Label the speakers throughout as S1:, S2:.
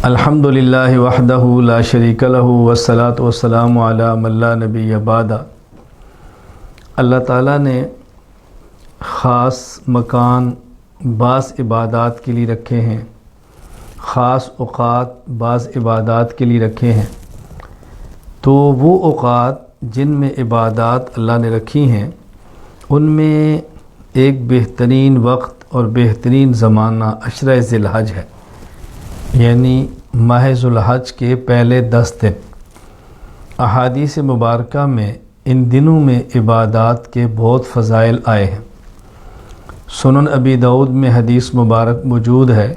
S1: الحمدللہ وحدہ لا شریک لہ والصلاة والسلام علی من لا نبی بعدہ۔ اللہ تعالیٰ نے خاص مکان بعض عبادات کے لیے رکھے ہیں، خاص اوقات بعض عبادات کے لیے رکھے ہیں، تو وہ اوقات جن میں عبادات اللہ نے رکھی ہیں ان میں ایک بہترین وقت اور بہترین زمانہ عشرہ ذی الحج ہے، یعنی ماہ ذو الحج کے پہلے 10 دن۔ احادیث مبارکہ میں ان دنوں میں عبادات کے بہت فضائل آئے ہیں۔ سنن ابی داؤد میں حدیث مبارک موجود ہے۔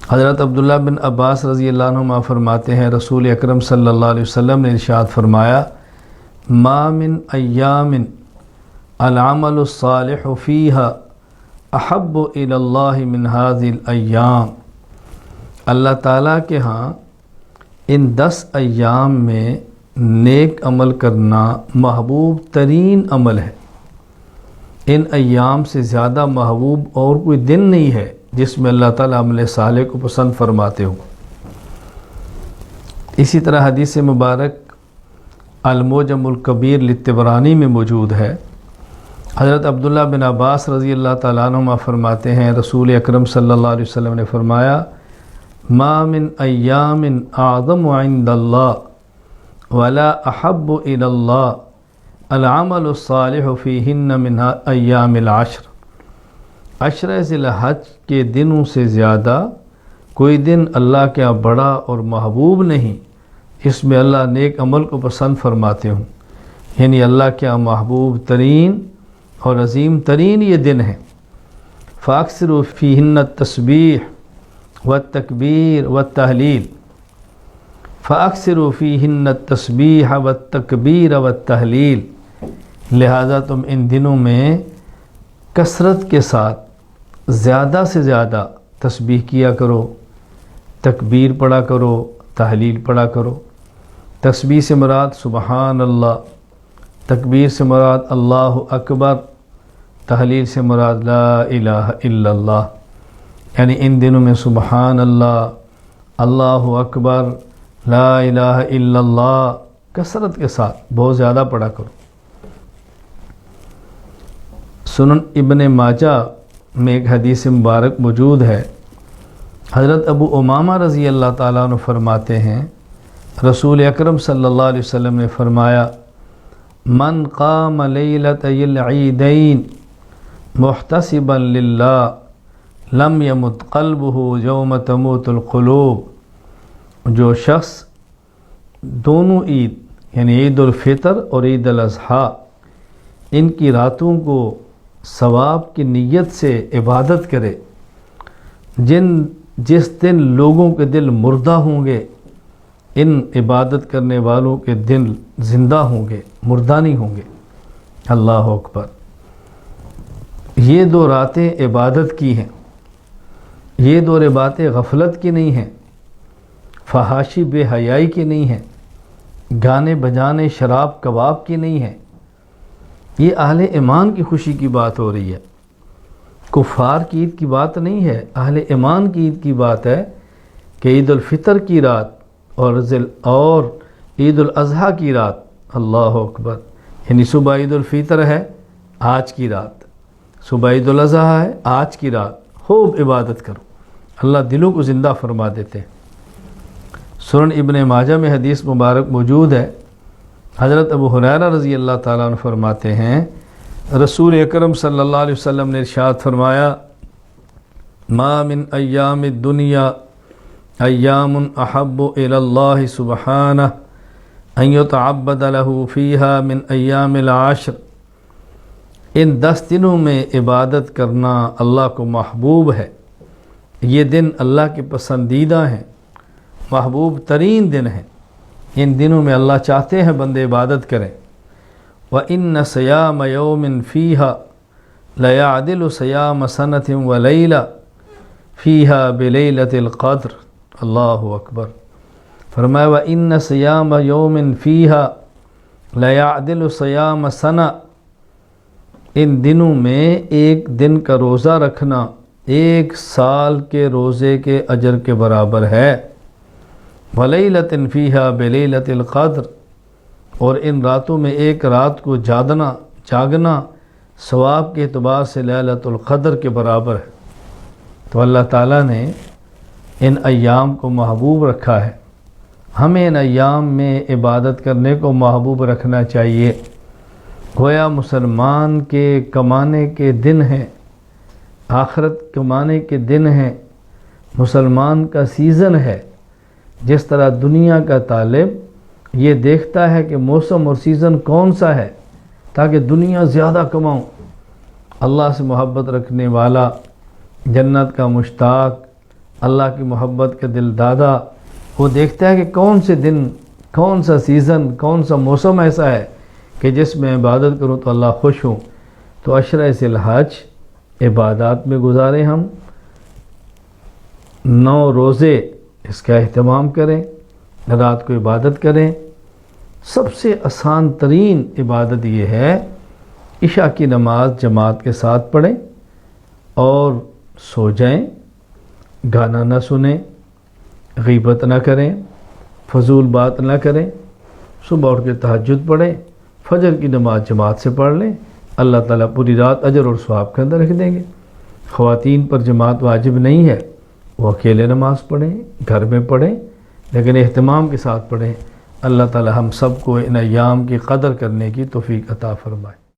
S1: حضرت عبداللہ بن عباس رضی اللہ عنہما فرماتے ہیں، رسول اکرم صلی اللہ علیہ وسلم نے ارشاد فرمایا، ما من ایام العمل الصالح فیہا احب الی اللہ من هذه الایام۔ اللہ تعالیٰ کے ہاں ان 10 ایام میں نیک عمل کرنا محبوب ترین عمل ہے۔ ان ایام سے زیادہ محبوب اور کوئی دن نہیں ہے جس میں اللہ تعالیٰ عمل صالح کو پسند فرماتے ہو۔ اسی طرح حدیث مبارک المعجم الکبیر للطبرانی میں موجود ہے۔ حضرت عبداللہ بن عباس رضی اللہ تعالیٰ عنہما فرماتے ہیں، رسول اکرم صلی اللہ علیہ وسلم نے فرمایا، ما من ایام اعظم عند اللہ ولا احب الی اللہ العمل الصالح فیہن من ایام العشر۔ عشرہ ذی الحج کے دنوں سے زیادہ کوئی دن اللہ کے یہاں بڑا اور محبوب نہیں اس میں اللہ نیک عمل کو پسند فرماتے ہوں، یعنی اللہ کے یہاں محبوب ترین اور عظیم ترین یہ دن ہیں۔ فاکثروا فیہن التسبیح والتکبیر والتحلیل، فاکثروا فیہن التسبیح والتکبیر والتحلیل، لہذا تم ان دنوں میں کثرت کے ساتھ زیادہ سے زیادہ تسبیح کیا کرو، تکبیر پڑھا کرو، تحلیل پڑھا کرو۔ تسبیح سے مراد سبحان اللہ، تکبیر سے مراد اللہ اکبر، تحلیل سے مراد لا الہ الا اللہ، یعنی ان دنوں میں سبحان اللہ، اللہ اکبر، لا الہ الا اللہ کثرت کے ساتھ بہت زیادہ پڑھا کرو۔ سنن ابن ماجہ میں ایک حدیث مبارک موجود ہے۔ حضرت ابو امامہ رضی اللہ تعالیٰ عنہ فرماتے ہیں، رسول اکرم صلی اللہ علیہ وسلم نے فرمایا، من قام لیلۃ العیدین محتسبا للہ لم یمت قلبہ یوم تموت القلوب۔ جو شخص دونوں عید یعنی عید الفطر اور عید الاضحیٰ ان کی راتوں کو ثواب کی نیت سے عبادت کرے، جس دن لوگوں کے دل مردہ ہوں گے ان عبادت کرنے والوں کے دل زندہ ہوں گے، مردہ نہیں ہوں گے۔ اللہ اکبر۔ یہ 2 راتیں عبادت کی ہیں، یہ 2 باتیں غفلت کی نہیں ہیں، فحاشی بے حیائی کی نہیں ہیں، گانے بجانے شراب کباب کی نہیں ہیں۔ یہ اہل ایمان کی خوشی کی بات ہو رہی ہے، کفار کی عید کی بات نہیں ہے، اہل ایمان کی عید کی بات ہے کہ عید الفطر کی رات اور عید الاضحیٰ کی رات، اللہ اکبر، یعنی صبح عید الفطر ہے آج کی رات، صبح عید الاضحیٰ ہے آج کی رات، خوب عبادت کرو، اللہ دلوں کو زندہ فرما دیتے ہیں۔ سنن ابن ماجہ میں حدیث مبارک موجود ہے۔ حضرت ابو ہریرہ رضی اللہ تعالیٰ عنہ فرماتے ہیں، رسول اکرم صلی اللہ علیہ وسلم نے ارشاد فرمایا، ما من ایام الدنیا ایام احب الی اللہ سبحانہ ان یتعبد لہ فیہا من ایام العشر۔ ان 10 دنوں میں عبادت کرنا اللہ کو محبوب ہے، یہ دن اللہ کے پسندیدہ ہیں، محبوب ترین دن ہیں۔ ان دنوں میں اللہ چاہتے ہیں بندے عبادت کریں۔ وَإِنَّ صِيَامَ يَوْمٍ فِيهَا لَيَعْدِلُ صِيَامَ سَنَةٍ وَلَيْلَةٍ فِيهَا بِلَيْلَةِ الْقَدْرِ۔ اللہ اکبر۔ فرمایا وَإِنَّ صِيَامَ يَوْمٍ فِيهَا لَيَعْدِلُ صِيَامَ سَنَةٍ، ان دنوں میں ایک دن کا روزہ رکھنا 1 سال کے روزے کے اجر کے برابر ہے۔ ولیلۃ فیہا بلیلۃ القدر، اور ان راتوں میں ایک رات کو جاگنا ثواب کے اعتبار سے لیلۃ القدر کے برابر ہے۔ تو اللہ تعالیٰ نے ان ایام کو محبوب رکھا ہے، ہمیں ان ایام میں عبادت کرنے کو محبوب رکھنا چاہیے۔ گویا مسلمان کے کمانے کے دن ہیں، آخرت کمانے کے دن ہیں، مسلمان کا سیزن ہے۔ جس طرح دنیا کا طالب یہ دیکھتا ہے کہ موسم اور سیزن کون سا ہے تاکہ دنیا زیادہ کماؤں، اللہ سے محبت رکھنے والا، جنت کا مشتاق، اللہ کی محبت کا دل دادا، وہ دیکھتا ہے کہ کون سے دن، کون سا سیزن، کون سا موسم ایسا ہے کہ جس میں عبادت کروں تو اللہ خوش ہوں۔ تو عشرہ ذی الحج عبادات میں گزاریں، ہم 9 روزے اس کا اہتمام کریں، رات کو عبادت کریں۔ سب سے آسان ترین عبادت یہ ہے عشاء کی نماز جماعت کے ساتھ پڑھیں اور سو جائیں، گانا نہ سنیں، غیبت نہ کریں، فضول بات نہ کریں، صبح اٹھ کے تہجد پڑھیں، فجر کی نماز جماعت سے پڑھ لیں، اللہ تعالیٰ پوری رات اجر اور ثواب کے اندر رکھ دیں گے۔ خواتین پر جماعت واجب نہیں ہے، وہ اکیلے نماز پڑھیں، گھر میں پڑھیں، لیکن اہتمام کے ساتھ پڑھیں۔ اللہ تعالیٰ ہم سب کو ان ایام کی قدر کرنے کی توفیق عطا فرمائے۔